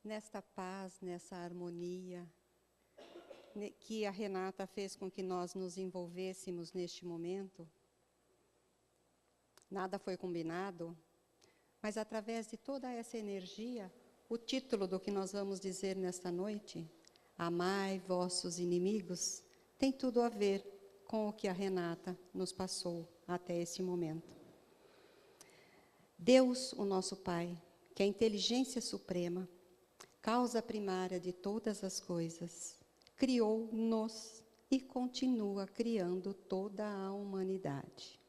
nesta paz, nessa harmonia, que a Renata fez com que nós nos envolvêssemos neste momento. Nada foi combinado, mas através de toda essa energia, o título do que nós vamos dizer nesta noite, Amai vossos inimigos, tem tudo a ver com o que a Renata nos passou até esse momento. Deus, o nosso Pai, que é a inteligência suprema, causa primária de todas as coisas, criou-nos e continua criando toda a humanidade.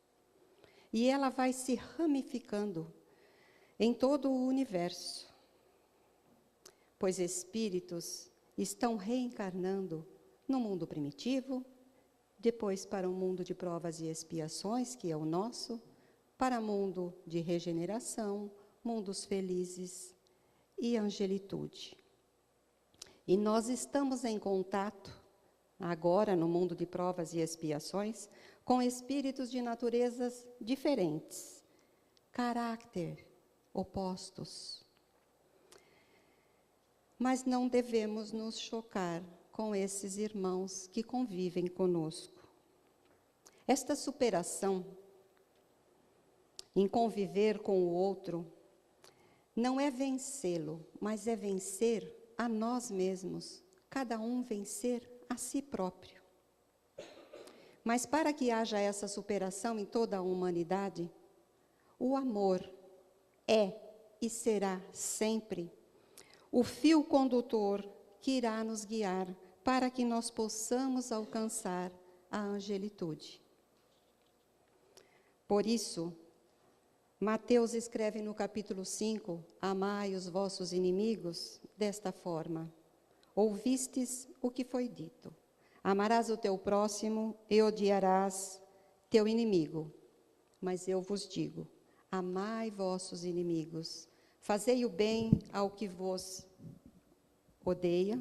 E ela vai se ramificando em todo o universo, pois espíritos estão reencarnando no mundo primitivo, depois para o mundo de provas e expiações, que é o nosso, para o mundo de regeneração, mundos felizes e angelitude. E nós estamos em contato, agora no mundo de provas e expiações, com espíritos de naturezas diferentes, caráter opostos. Mas não devemos nos chocar com esses irmãos que convivem conosco. Esta superação em conviver com o outro não é vencê-lo, mas é vencer a nós mesmos, cada um vencer a si próprio. Mas para que haja essa superação em toda a humanidade, o amor é e será sempre o fio condutor que irá nos guiar para que nós possamos alcançar a angelitude. Por isso, Mateus escreve no capítulo 5, amai os vossos inimigos, desta forma, ouvistes o que foi dito, amarás o teu próximo e odiarás teu inimigo. Mas eu vos digo, amai vossos inimigos, fazei o bem ao que vos odeia,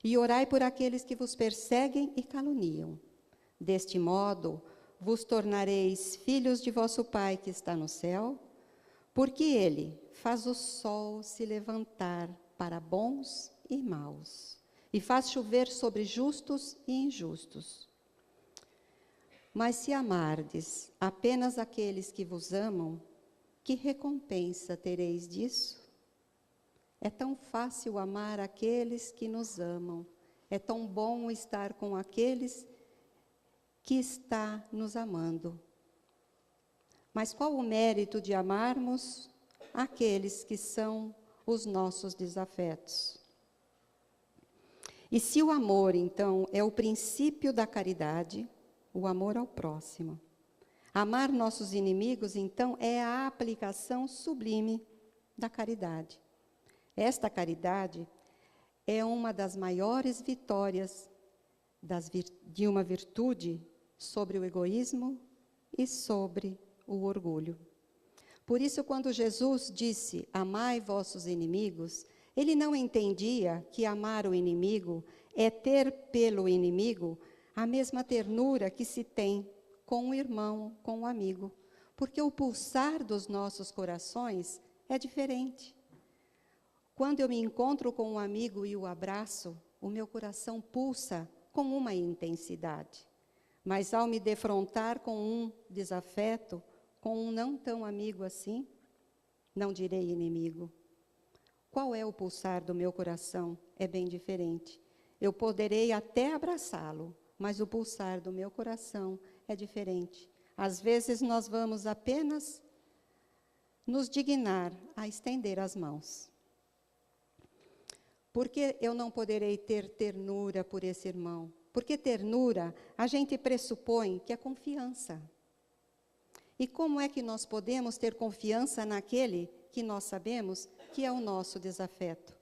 e orai por aqueles que vos perseguem e caluniam. Deste modo, vos tornareis filhos de vosso Pai que está no céu, porque Ele faz o sol se levantar para bons e maus, e faz chover sobre justos e injustos. Mas se amardes apenas aqueles que vos amam, que recompensa tereis disso? É tão fácil amar aqueles que nos amam, é tão bom estar com aqueles que está nos amando. Mas qual o mérito de amarmos aqueles que são os nossos desafetos? E se o amor, então, é o princípio da caridade, o amor ao próximo, amar nossos inimigos, então, é a aplicação sublime da caridade. Esta caridade é uma das maiores vitórias de uma virtude sobre o egoísmo e sobre o orgulho. Por isso, quando Jesus disse, amai vossos inimigos, ele não entendia que amar o inimigo é ter pelo inimigo a mesma ternura que se tem com o irmão, com o amigo, porque o pulsar dos nossos corações é diferente. Quando eu me encontro com um amigo e o abraço, o meu coração pulsa com uma intensidade. Mas ao me defrontar com um desafeto, com um não tão amigo assim, não direi inimigo. Qual é o pulsar do meu coração? É bem diferente. Eu poderei até abraçá-lo, mas o pulsar do meu coração é diferente. Às vezes nós vamos apenas nos dignar a estender as mãos. Por que eu não poderei ter ternura por esse irmão? Porque ternura, a gente pressupõe que é confiança. E como é que nós podemos ter confiança naquele que nós sabemos que é o nosso desafeto?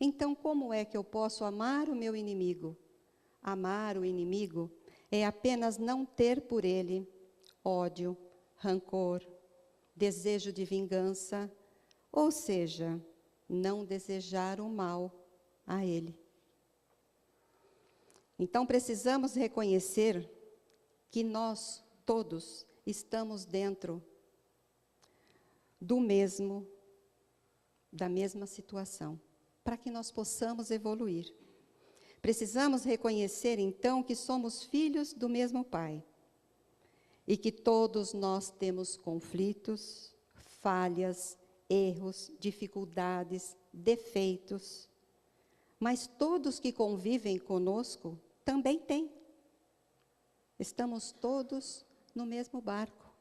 Então, como é que eu posso amar o meu inimigo? Amar o inimigo é apenas não ter por ele ódio, rancor, desejo de vingança, ou seja, não desejar o mal a ele. Então, precisamos reconhecer que nós todos estamos dentro da mesma situação. para que nós possamos evoluir. Precisamos reconhecer, então, que somos filhos do mesmo Pai e que todos nós temos conflitos, falhas, erros, dificuldades, defeitos, mas todos que convivem conosco também têm. Estamos todos no mesmo barco.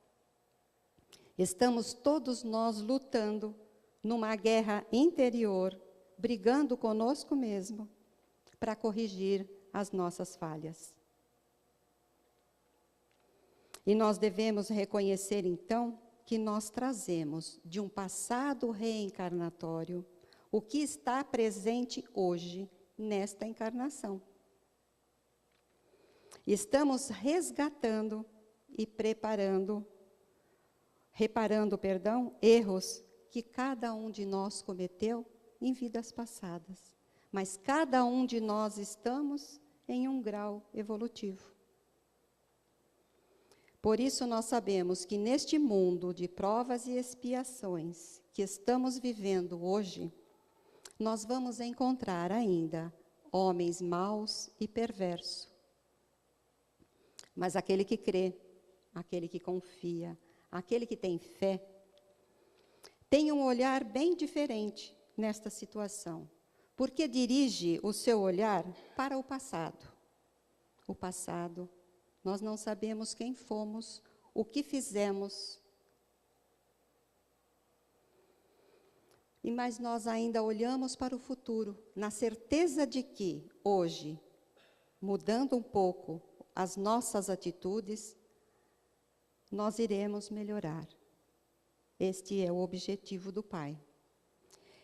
Estamos todos nós lutando numa guerra interior, brigando conosco mesmo, para corrigir as nossas falhas. E nós devemos reconhecer, então, que nós trazemos de um passado reencarnatório o que está presente hoje nesta encarnação. Estamos resgatando e reparando, erros que cada um de nós cometeu em vidas passadas. Mas cada um de nós estamos em um grau evolutivo. Por isso nós sabemos que neste mundo de provas e expiações que estamos vivendo hoje, nós vamos encontrar ainda homens maus e perversos. Mas aquele que crê, aquele que confia, aquele que tem fé, tem um olhar bem diferente nesta situação, porque dirige o seu olhar para o passado. O passado, nós não sabemos quem fomos, o que fizemos, mas nós ainda olhamos para o futuro, na certeza de que, hoje, mudando um pouco as nossas atitudes, nós iremos melhorar. Este é o objetivo do Pai.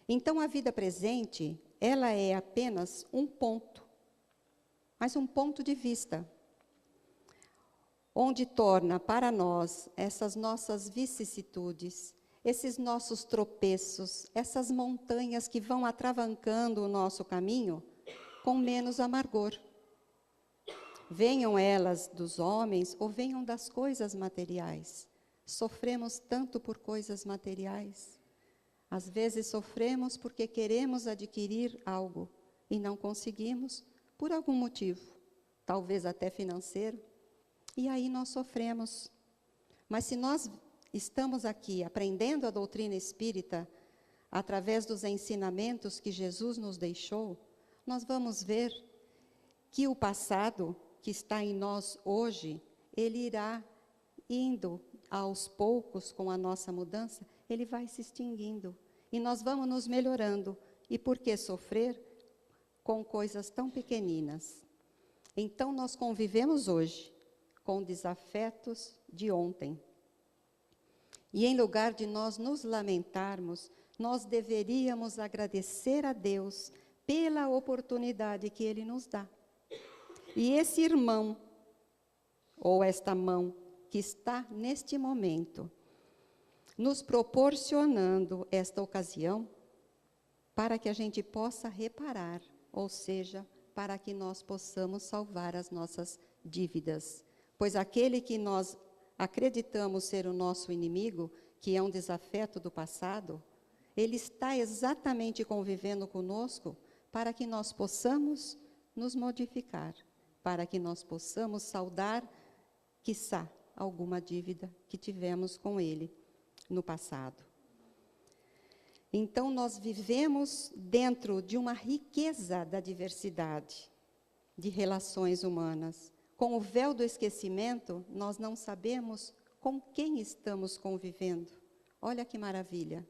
Então, a vida presente, ela é apenas um ponto, mas um ponto de vista, onde torna para nós essas nossas vicissitudes, esses nossos tropeços, essas montanhas que vão atravancando o nosso caminho, com menos amargor. Venham elas dos homens ou venham das coisas materiais. Sofremos tanto por coisas materiais. Às vezes sofremos porque queremos adquirir algo e não conseguimos por algum motivo, talvez até financeiro, e aí nós sofremos. Mas se nós estamos aqui aprendendo a doutrina espírita, através dos ensinamentos que Jesus nos deixou, nós vamos ver que o passado que está em nós hoje, ele irá indo aos poucos com a nossa mudança, ele vai se extinguindo. E nós vamos nos melhorando. E por que sofrer com coisas tão pequeninas? Então, nós convivemos hoje com desafetos de ontem. E em lugar de nós nos lamentarmos, nós deveríamos agradecer a Deus pela oportunidade que Ele nos dá. E esse irmão, ou esta mão, que está neste momento, nos proporcionando esta ocasião, para que a gente possa reparar, ou seja, para que nós possamos salvar as nossas dívidas. Pois aquele que nós acreditamos ser o nosso inimigo, que é um desafeto do passado, ele está exatamente convivendo conosco para que nós possamos nos modificar, para que nós possamos saldar, quiçá, alguma dívida que tivemos com ele no passado. Então, nós vivemos dentro de uma riqueza da diversidade de relações humanas. Com o véu do esquecimento, nós não sabemos com quem estamos convivendo. Olha que maravilha.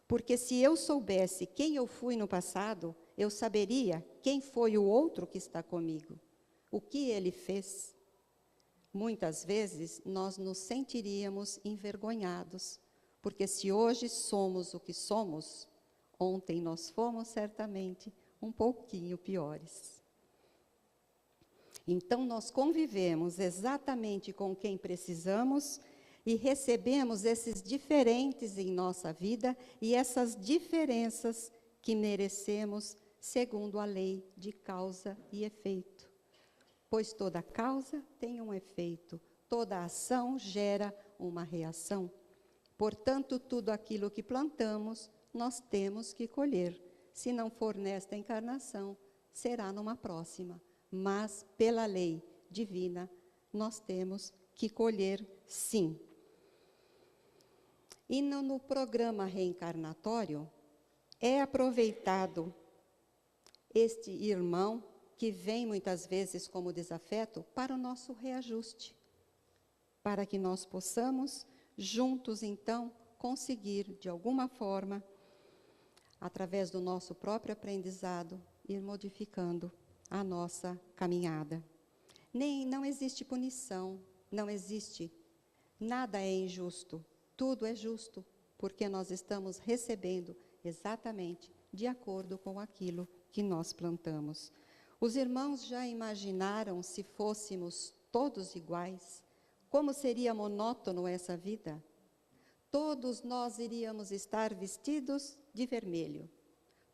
Porque se eu soubesse quem eu fui no passado, eu saberia quem foi o outro que está comigo, o que ele fez. Muitas vezes, nós nos sentiríamos envergonhados, porque se hoje somos o que somos, ontem nós fomos certamente um pouquinho piores. Então, nós convivemos exatamente com quem precisamos e recebemos esses diferentes em nossa vida e essas diferenças que merecemos segundo a lei de causa e efeito. Pois toda causa tem um efeito, toda ação gera uma reação. Portanto, tudo aquilo que plantamos, nós temos que colher, Se não for nesta encarnação, será numa próxima. Mas, pela lei divina, nós temos que colher sim. E no programa reencarnatório, é aproveitado este irmão, que vem muitas vezes como desafeto, para o nosso reajuste, para que nós possamos, juntos então, conseguir, de alguma forma, através do nosso próprio aprendizado, ir modificando a nossa caminhada. Não existe punição, não existe, nada é injusto, tudo é justo, porque nós estamos recebendo exatamente de acordo com aquilo que nós plantamos. Os irmãos já imaginaram se fôssemos todos iguais? Como seria monótono essa vida? Todos nós iríamos estar vestidos de vermelho.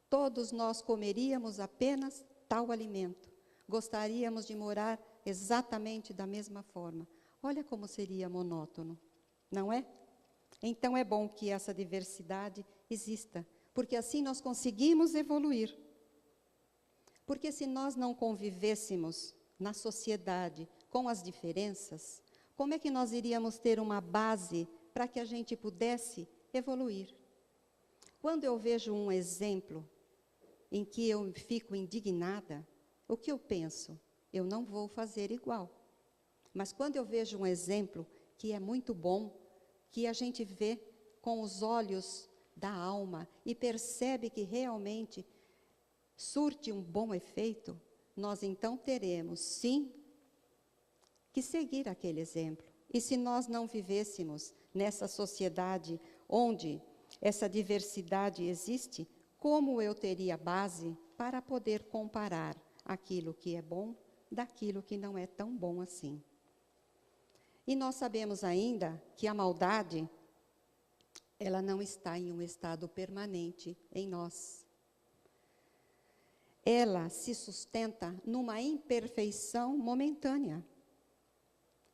Todos nós comeríamos apenas tal alimento. Gostaríamos de morar exatamente da mesma forma. Olha como seria monótono, não é? Então é bom que essa diversidade exista, porque assim nós conseguimos evoluir. Porque se nós não convivêssemos na sociedade com as diferenças, como é que nós iríamos ter uma base para que a gente pudesse evoluir? Quando eu vejo um exemplo em que eu fico indignada, o que eu penso? Eu não vou fazer igual. Mas quando eu vejo um exemplo que é muito bom, que a gente vê com os olhos da alma e percebe que realmente surte um bom efeito, nós então teremos, sim, que seguir aquele exemplo. E se nós não vivêssemos nessa sociedade onde essa diversidade existe, como eu teria base para poder comparar aquilo que é bom daquilo que não é tão bom assim? E nós sabemos ainda que a maldade, ela não está em um estado permanente em nós. Ela se sustenta numa imperfeição momentânea.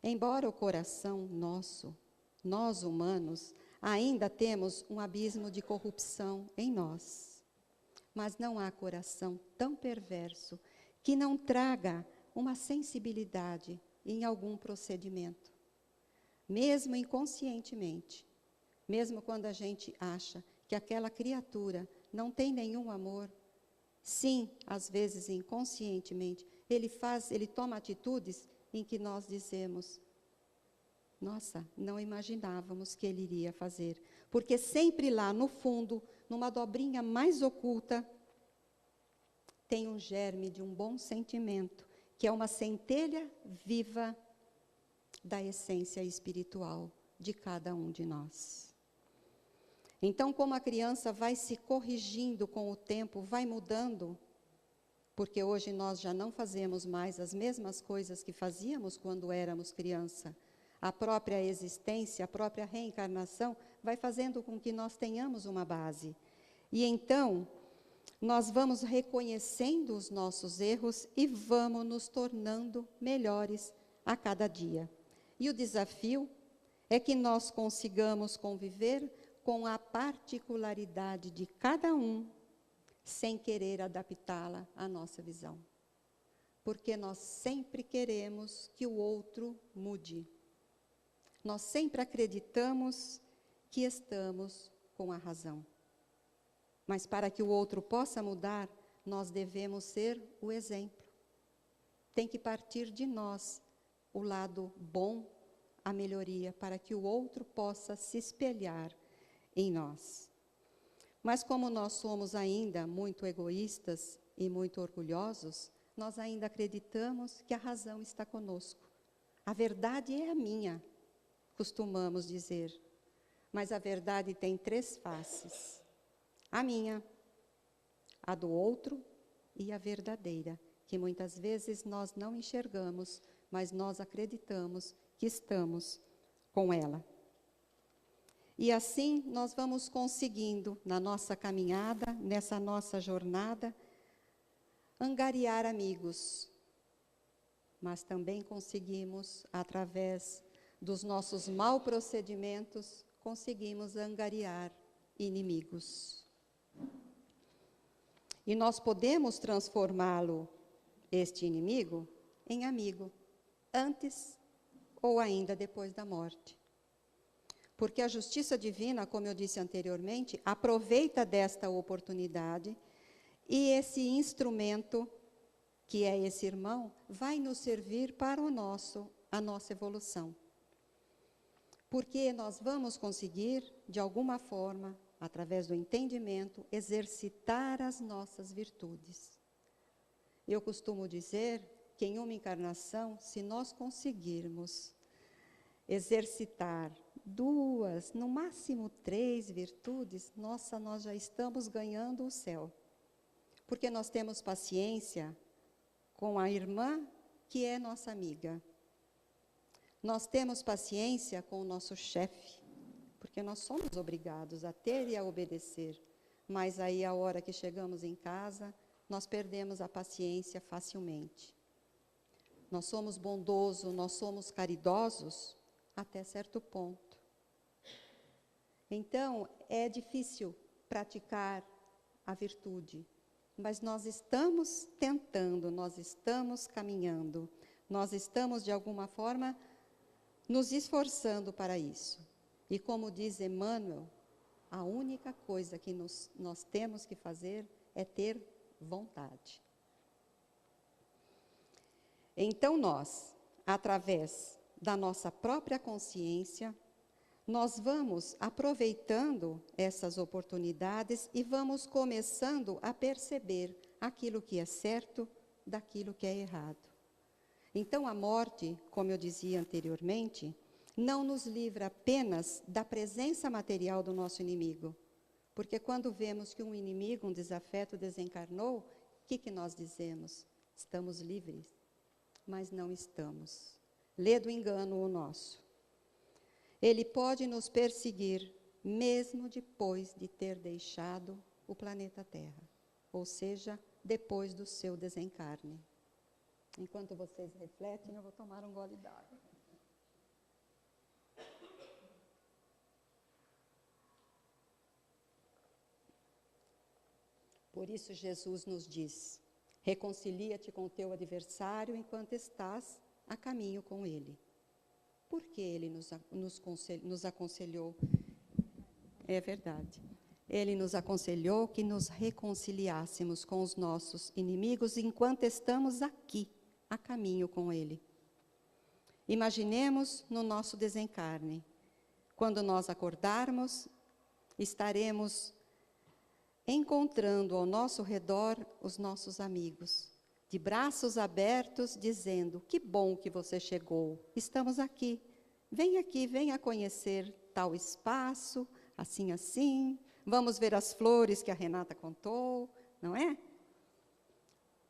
Embora o coração nosso, nós humanos, ainda temos um abismo de corrupção em nós. Mas não há coração tão perverso que não traga uma sensibilidade em algum procedimento. Mesmo inconscientemente, mesmo quando a gente acha que aquela criatura não tem nenhum amor, sim, às vezes inconscientemente, ele toma atitudes em que nós dizemos, nossa, não imaginávamos que ele iria fazer. Porque sempre lá no fundo, numa dobrinha mais oculta, tem um germe de um bom sentimento, que é uma centelha viva da essência espiritual de cada um de nós. Então, como a criança vai se corrigindo com o tempo, vai mudando, porque hoje nós já não fazemos mais as mesmas coisas que fazíamos quando éramos criança. A própria existência, a própria reencarnação vai fazendo com que nós tenhamos uma base. E então, nós vamos reconhecendo os nossos erros e vamos nos tornando melhores a cada dia. E o desafio é que nós consigamos conviver com a particularidade de cada um, sem querer adaptá-la à nossa visão. Porque nós sempre queremos que o outro mude. Nós sempre acreditamos que estamos com a razão. Mas para que o outro possa mudar, nós devemos ser o exemplo. Tem que partir de nós o lado bom, a melhoria, para que o outro possa se espelhar em nós. Mas como nós somos ainda muito egoístas e muito orgulhosos, nós ainda acreditamos que a razão está conosco. A verdade é a minha, costumamos dizer. Mas a verdade tem 3 faces. A minha, a do outro e a verdadeira, que muitas vezes nós não enxergamos, mas nós acreditamos que estamos com ela. E assim nós vamos conseguindo, na nossa caminhada, nessa nossa jornada, angariar amigos. Mas também conseguimos, através dos nossos maus procedimentos, conseguimos angariar inimigos. E nós podemos transformá-lo, este inimigo, em amigo, antes ou ainda depois da morte. Porque a justiça divina, como eu disse anteriormente, aproveita desta oportunidade e esse instrumento, que é esse irmão, vai nos servir para a nossa evolução. Porque nós vamos conseguir, de alguma forma, através do entendimento, exercitar as nossas virtudes. Eu costumo dizer que em uma encarnação, se nós conseguirmos exercitar 2, no máximo 3 virtudes, nossa, nós já estamos ganhando o céu. Porque nós temos paciência com a irmã que é nossa amiga. Nós temos paciência com o nosso chefe, porque nós somos obrigados a ter e a obedecer. Mas aí, a hora que chegamos em casa, nós perdemos a paciência facilmente. Nós somos bondosos, nós somos caridosos até certo ponto. Então, é difícil praticar a virtude, mas nós estamos tentando, nós estamos caminhando, nós estamos, de alguma forma, nos esforçando para isso. E como diz Emmanuel, a única coisa que nós temos que fazer é ter vontade. Então nós, através da nossa própria consciência, nós vamos aproveitando essas oportunidades e vamos começando a perceber aquilo que é certo daquilo que é errado. Então a morte, como eu dizia anteriormente, não nos livra apenas da presença material do nosso inimigo. Porque quando vemos que um inimigo, um desafeto desencarnou, o que nós dizemos? Estamos livres, mas não estamos. Lê do engano o nosso. Ele pode nos perseguir, mesmo depois de ter deixado o planeta Terra. Ou seja, depois do seu desencarne. Enquanto vocês refletem, eu vou tomar um gole d'água. Por isso Jesus nos diz, reconcilia-te com o teu adversário enquanto estás a caminho com ele. Por que ele nos aconselhou? É verdade. Ele nos aconselhou que nos reconciliássemos com os nossos inimigos enquanto estamos aqui, a caminho com ele. Imaginemos no nosso desencarne. Quando nós acordarmos, estaremos encontrando ao nosso redor os nossos amigos, de braços abertos, dizendo, que bom que você chegou, estamos aqui, venha conhecer tal espaço, assim, vamos ver as flores que a Renata contou, não é?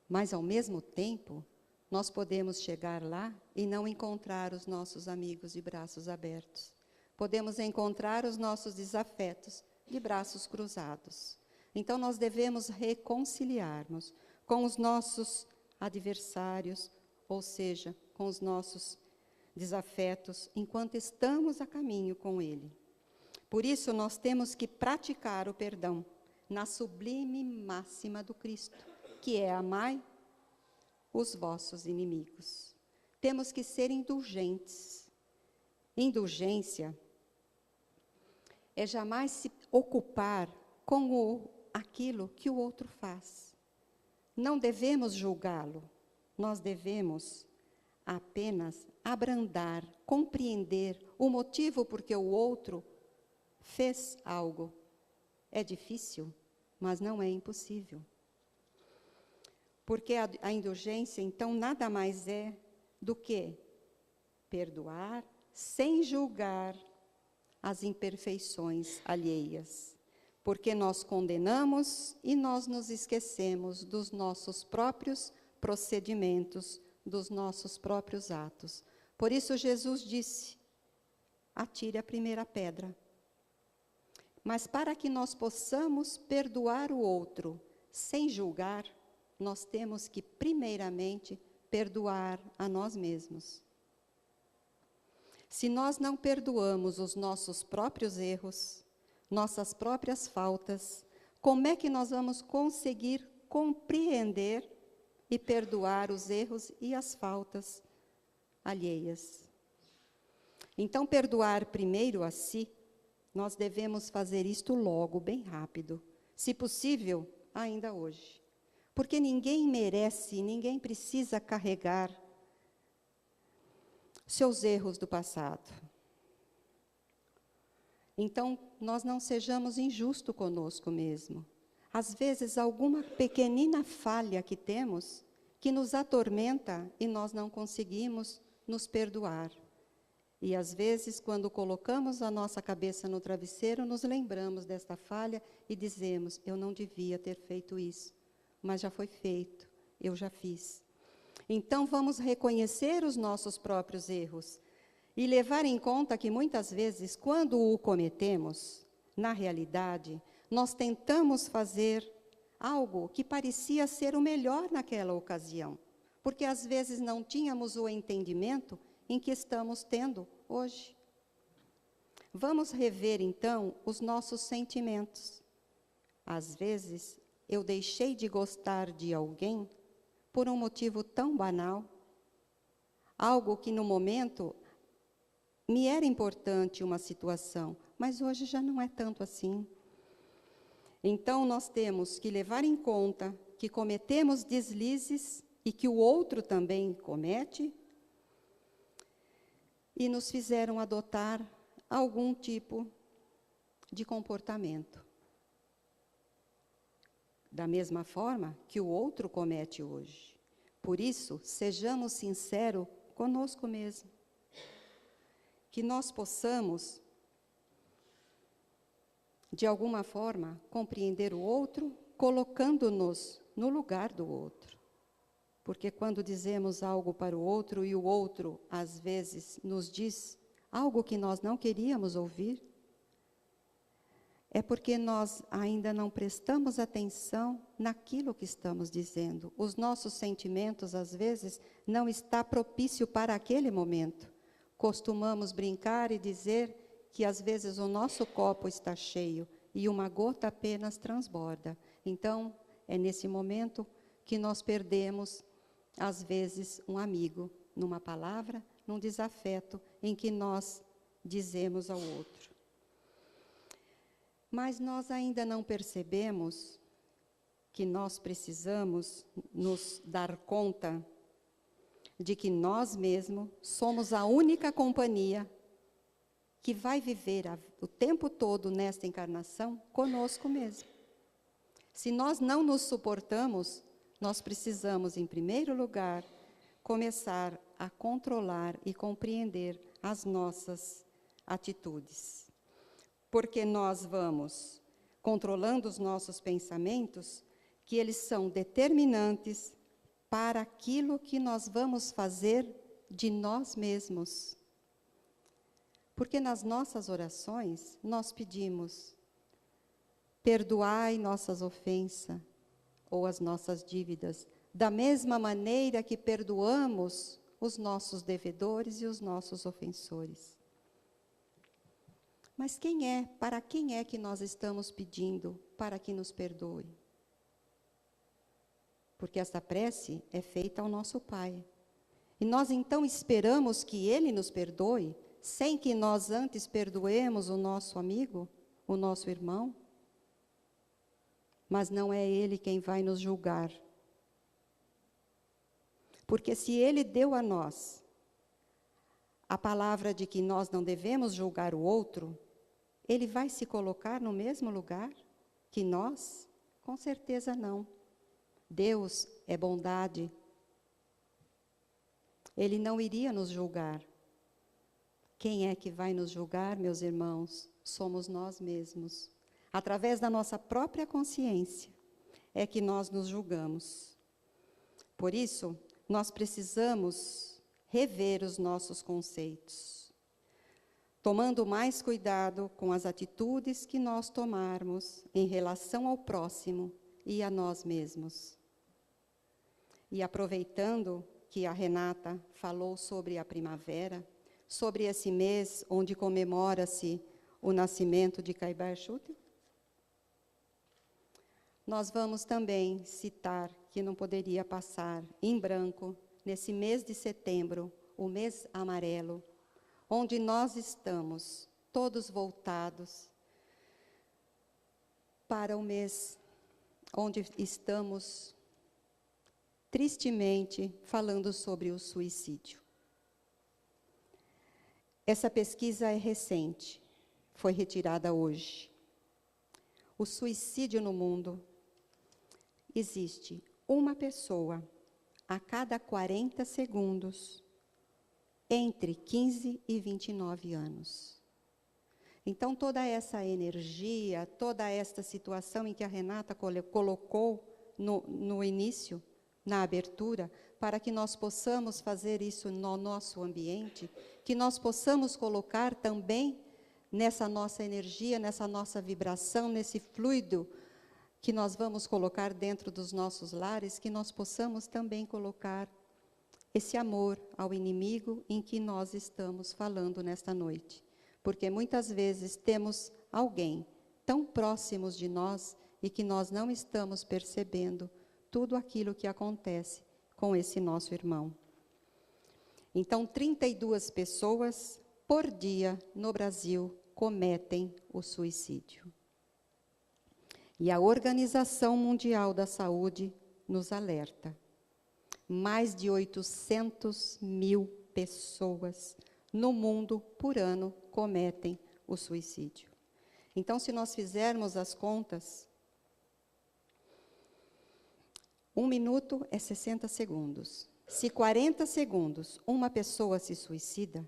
Mas, ao mesmo tempo, nós podemos chegar lá e não encontrar os nossos amigos de braços abertos. Podemos encontrar os nossos desafetos de braços cruzados. Então, nós devemos reconciliarmos com os nossos adversários, ou seja, com os nossos desafetos, enquanto estamos a caminho com ele. Por isso, nós temos que praticar o perdão na sublime máxima do Cristo, que é amai os vossos inimigos. Temos que ser indulgentes. Indulgência é jamais se ocupar com aquilo que o outro faz. Não devemos julgá-lo, nós devemos apenas abrandar, compreender o motivo por que o outro fez algo. É difícil, mas não é impossível. Porque a indulgência, então, nada mais é do que perdoar sem julgar as imperfeições alheias. Porque nós condenamos e nós nos esquecemos dos nossos próprios procedimentos, dos nossos próprios atos. Por isso Jesus disse, atire a primeira pedra. Mas para que nós possamos perdoar o outro sem julgar, nós temos que, primeiramente, perdoar a nós mesmos. Se nós não perdoamos os nossos próprios erros, nossas próprias faltas, como é que nós vamos conseguir compreender e perdoar os erros e as faltas alheias. Então, perdoar primeiro a si, nós devemos fazer isto logo, bem rápido, se possível, ainda hoje. Porque ninguém merece, ninguém precisa carregar seus erros do passado. Então, nós não sejamos injustos conosco mesmo. Às vezes, alguma pequenina falha que temos, que nos atormenta e nós não conseguimos nos perdoar. E, às vezes, quando colocamos a nossa cabeça no travesseiro, nos lembramos desta falha e dizemos, eu não devia ter feito isso, mas já foi feito, eu já fiz. Então, vamos reconhecer os nossos próprios erros e levar em conta que, muitas vezes, quando o cometemos, na realidade, nós tentamos fazer algo que parecia ser o melhor naquela ocasião, porque, às vezes, não tínhamos o entendimento em que estamos tendo hoje. Vamos rever, então, os nossos sentimentos. Às vezes, eu deixei de gostar de alguém por um motivo tão banal, algo que no momento me era importante uma situação, mas hoje já não é tanto assim. Então, nós temos que levar em conta que cometemos deslizes e que o outro também comete, e nos fizeram adotar algum tipo de comportamento. Da mesma forma que o outro comete hoje. Por isso, sejamos sinceros conosco mesmo. Que nós possamos, de alguma forma, compreender o outro, colocando-nos no lugar do outro. Porque quando dizemos algo para o outro e o outro, às vezes, nos diz algo que nós não queríamos ouvir, é porque nós ainda não prestamos atenção naquilo que estamos dizendo. Os nossos sentimentos, às vezes, não estão propícios para aquele momento. Costumamos brincar e dizer que, às vezes, o nosso copo está cheio e uma gota apenas transborda. Então, é nesse momento que nós perdemos, às vezes, um amigo, numa palavra, num desafeto, em que nós dizemos ao outro. Mas nós ainda não percebemos que nós precisamos nos dar conta de que nós mesmos somos a única companhia que vai viver o tempo todo nesta encarnação conosco mesmo. Se nós não nos suportamos, nós precisamos, em primeiro lugar, começar a controlar e compreender as nossas atitudes. Porque nós vamos controlando os nossos pensamentos, que eles são determinantes para aquilo que nós vamos fazer de nós mesmos. Porque nas nossas orações, nós pedimos, perdoai nossas ofensas ou as nossas dívidas, da mesma maneira que perdoamos os nossos devedores e os nossos ofensores. Mas para quem é que nós estamos pedindo para que nos perdoe? Porque esta prece é feita ao nosso Pai. E nós então esperamos que Ele nos perdoe, sem que nós antes perdoemos o nosso amigo, o nosso irmão? Mas não é Ele quem vai nos julgar. Porque se Ele deu a nós a palavra de que nós não devemos julgar o outro, Ele vai se colocar no mesmo lugar que nós? Com certeza não. Deus é bondade. Ele não iria nos julgar. Quem é que vai nos julgar, meus irmãos? Somos nós mesmos. Através da nossa própria consciência é que nós nos julgamos. Por isso, nós precisamos rever os nossos conceitos, tomando mais cuidado com as atitudes que nós tomarmos em relação ao próximo e a nós mesmos. E aproveitando que a Renata falou sobre a primavera, sobre esse mês onde comemora-se o nascimento de Caibar Schutte, nós vamos também citar, que não poderia passar em branco, nesse mês de setembro, o mês amarelo, onde nós estamos todos voltados para o mês onde estamos tristemente falando sobre o suicídio. Essa pesquisa é recente, foi retirada hoje. O suicídio no mundo, existe uma pessoa a cada 40 segundos, entre 15 e 29 anos. Então, toda essa energia, toda esta situação em que a Renata colocou no início, na abertura, para que nós possamos fazer isso no nosso ambiente, que nós possamos colocar também nessa nossa energia, nessa nossa vibração, nesse fluido que nós vamos colocar dentro dos nossos lares, que nós possamos também colocar esse amor ao inimigo em que nós estamos falando nesta noite. Porque muitas vezes temos alguém tão próximos de nós e que nós não estamos percebendo tudo aquilo que acontece com esse nosso irmão. Então, 32 pessoas por dia no Brasil cometem o suicídio. E a Organização Mundial da Saúde nos alerta. Mais de 800 mil pessoas no mundo, por ano, cometem o suicídio. Então, se nós fizermos as contas, 1 minuto é 60 segundos. Se 40 segundos uma pessoa se suicida,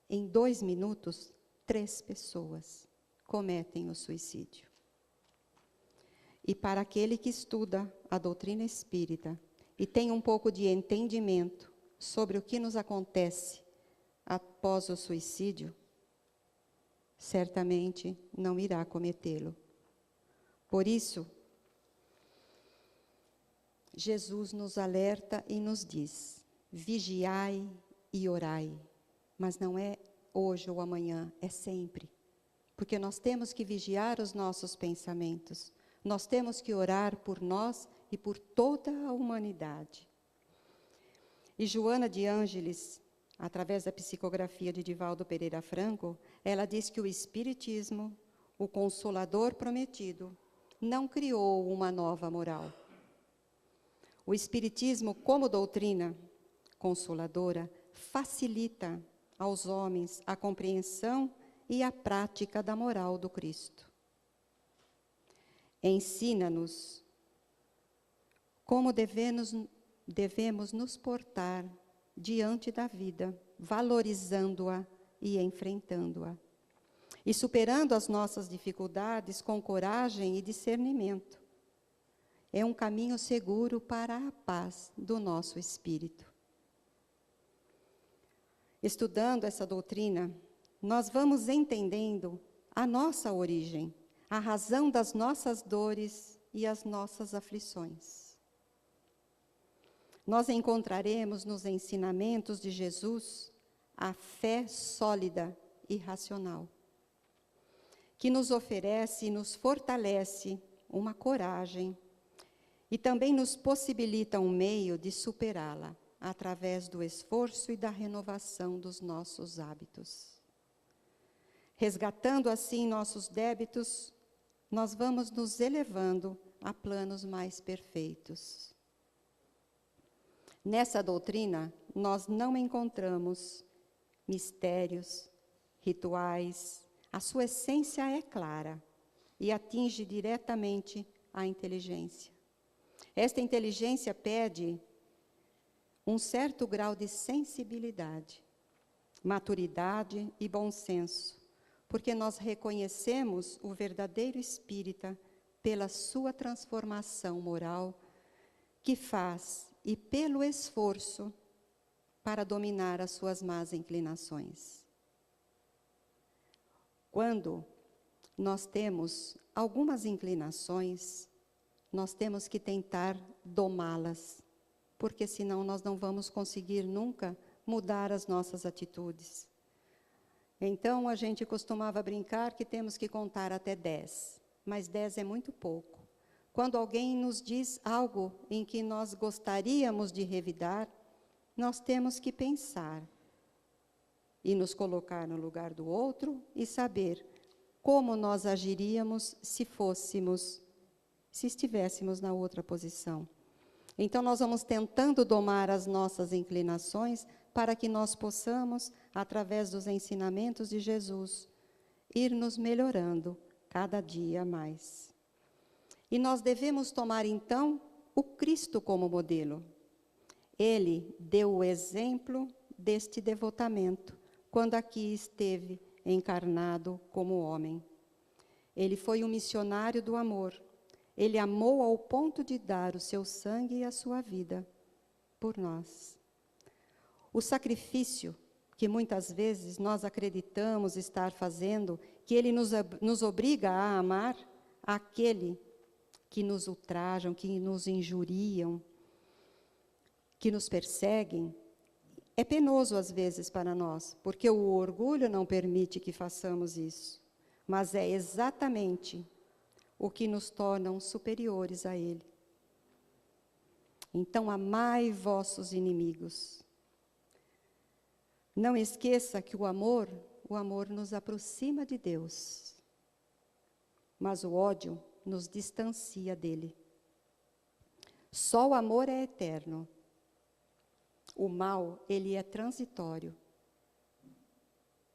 em 2 minutos, 3 pessoas cometem o suicídio. E para aquele que estuda a doutrina espírita e tem um pouco de entendimento sobre o que nos acontece após o suicídio, certamente não irá cometê-lo. Por isso, Jesus nos alerta e nos diz: vigiai e orai. Mas não é hoje ou amanhã, é sempre. Porque nós temos que vigiar os nossos pensamentos. Nós temos que orar por nós e por toda a humanidade. E Joana de Ângeles, através da psicografia de Divaldo Pereira Franco, ela diz que o Espiritismo, o Consolador prometido, não criou uma nova moral. O Espiritismo, como doutrina consoladora, facilita aos homens a compreensão e a prática da moral do Cristo. Ensina-nos como devemos nos portar diante da vida, valorizando-a e enfrentando-a. E superando as nossas dificuldades com coragem e discernimento. É um caminho seguro para a paz do nosso espírito. Estudando essa doutrina, nós vamos entendendo a nossa origem, a razão das nossas dores e as nossas aflições. Nós encontraremos nos ensinamentos de Jesus a fé sólida e racional, que nos oferece e nos fortalece uma coragem e também nos possibilita um meio de superá-la através do esforço e da renovação dos nossos hábitos. Resgatando assim nossos débitos, nós vamos nos elevando a planos mais perfeitos. Nessa doutrina, nós não encontramos mistérios, rituais. A sua essência é clara e atinge diretamente a inteligência. Esta inteligência pede um certo grau de sensibilidade, maturidade e bom senso, porque nós reconhecemos o verdadeiro espírita pela sua transformação moral que faz e pelo esforço para dominar as suas más inclinações. Quando nós temos algumas inclinações, nós temos que tentar domá-las, porque senão nós não vamos conseguir nunca mudar as nossas atitudes. Então, a gente costumava brincar que temos que contar até 10, mas 10 é muito pouco, Quando alguém nos diz algo em que nós gostaríamos de revidar, nós temos que pensar e nos colocar no lugar do outro e saber como nós agiríamos se estivéssemos na outra posição. Então, nós vamos tentando domar as nossas inclinações para que nós possamos, através dos ensinamentos de Jesus, ir nos melhorando cada dia mais. E nós devemos tomar, então, o Cristo como modelo. Ele deu o exemplo deste devotamento, quando aqui esteve encarnado como homem. Ele foi um missionário do amor. Ele amou ao ponto de dar o seu sangue e a sua vida por nós. O sacrifício que muitas vezes nós acreditamos estar fazendo, que ele nos obriga a amar aquele que nos ultrajam, que nos injuriam, que nos perseguem, é penoso às vezes para nós, porque o orgulho não permite que façamos isso, mas é exatamente o que nos torna superiores a Ele. Então, amai vossos inimigos. Não esqueça que o amor nos aproxima de Deus, mas o ódio nos distancia dele. Só o amor é eterno. O mal, ele é transitório.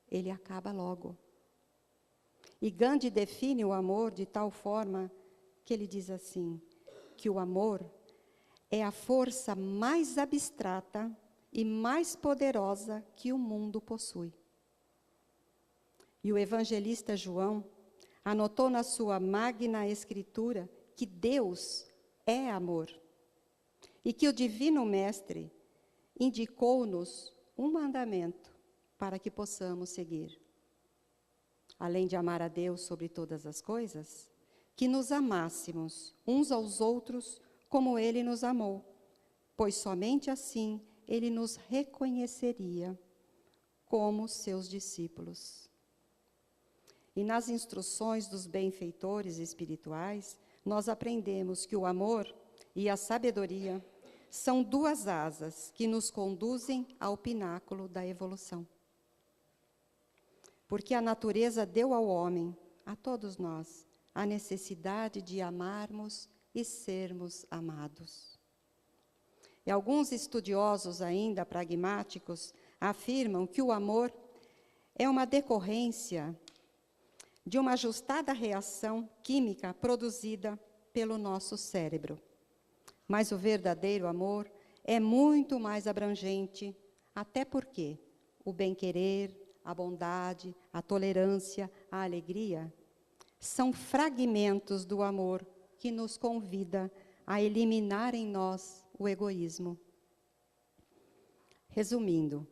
Ele acaba logo. E Gandhi define o amor de tal forma que ele diz assim, que o amor é a força mais abstrata e mais poderosa que o mundo possui. E o evangelista João anotou na sua magna escritura que Deus é amor e que o Divino Mestre indicou-nos um mandamento para que possamos seguir. Além de amar a Deus sobre todas as coisas, que nos amássemos uns aos outros como Ele nos amou, pois somente assim Ele nos reconheceria como seus discípulos. E nas instruções dos benfeitores espirituais, nós aprendemos que o amor e a sabedoria são duas asas que nos conduzem ao pináculo da evolução. Porque a natureza deu ao homem, a todos nós, a necessidade de amarmos e sermos amados. E alguns estudiosos ainda pragmáticos afirmam que o amor é uma decorrência de uma ajustada reação química produzida pelo nosso cérebro. Mas o verdadeiro amor é muito mais abrangente, até porque o bem-querer, a bondade, a tolerância, a alegria, são fragmentos do amor que nos convida a eliminar em nós o egoísmo. Resumindo,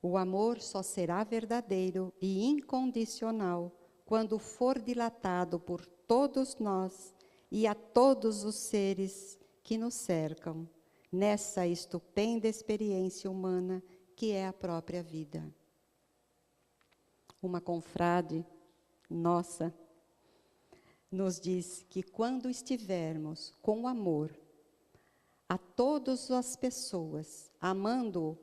o amor só será verdadeiro e incondicional quando for dilatado por todos nós e a todos os seres que nos cercam, nessa estupenda experiência humana que é a própria vida. Uma confrade nossa nos diz que quando estivermos com amor a todas as pessoas, amando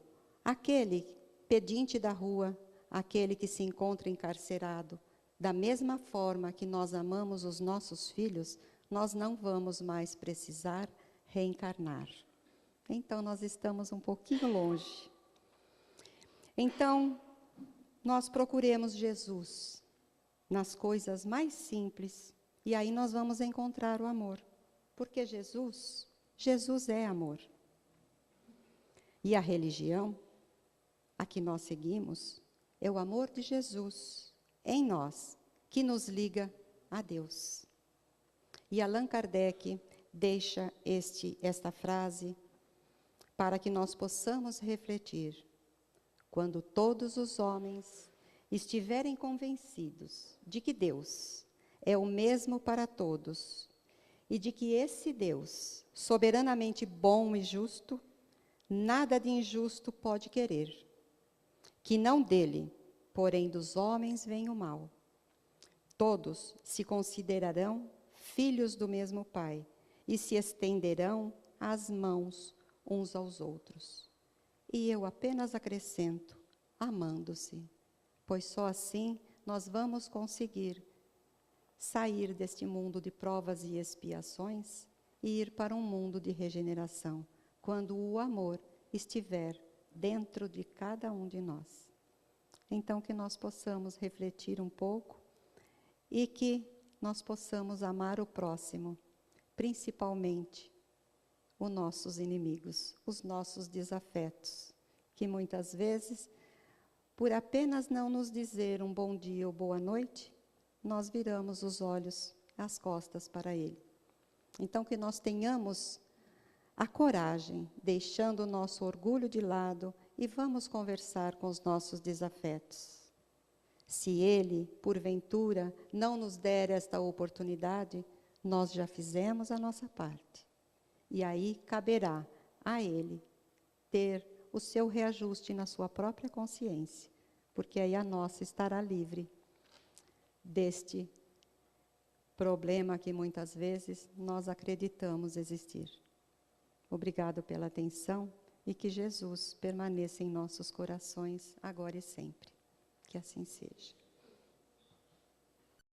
aquele pedinte da rua, aquele que se encontra encarcerado, da mesma forma que nós amamos os nossos filhos, nós não vamos mais precisar reencarnar. Então, nós estamos um pouquinho longe. Então, nós procuremos Jesus nas coisas mais simples, e aí nós vamos encontrar o amor. Porque Jesus é amor. E a religião, a que nós seguimos, é o amor de Jesus em nós, que nos liga a Deus. E Allan Kardec deixa esta frase para que nós possamos refletir. Quando todos os homens estiverem convencidos de que Deus é o mesmo para todos e de que esse Deus, soberanamente bom e justo, nada de injusto pode querer, que não dele, porém dos homens vem o mal. Todos se considerarão filhos do mesmo Pai, e se estenderão as mãos uns aos outros. E eu apenas acrescento, amando-se, pois só assim nós vamos conseguir sair deste mundo de provas e expiações e ir para um mundo de regeneração, quando o amor estiver dentro de cada um de nós. Então, que nós possamos refletir um pouco e que nós possamos amar o próximo, principalmente os nossos inimigos, os nossos desafetos, que muitas vezes, por apenas não nos dizer um bom dia ou boa noite, nós viramos os olhos, as costas para ele. Então, que nós tenhamos a coragem, deixando o nosso orgulho de lado, e vamos conversar com os nossos desafetos. Se ele, porventura, não nos der esta oportunidade, nós já fizemos a nossa parte. E aí caberá a ele ter o seu reajuste na sua própria consciência, porque aí a nossa estará livre deste problema que muitas vezes nós acreditamos existir. Obrigado pela atenção e que Jesus permaneça em nossos corações agora e sempre. Que assim seja.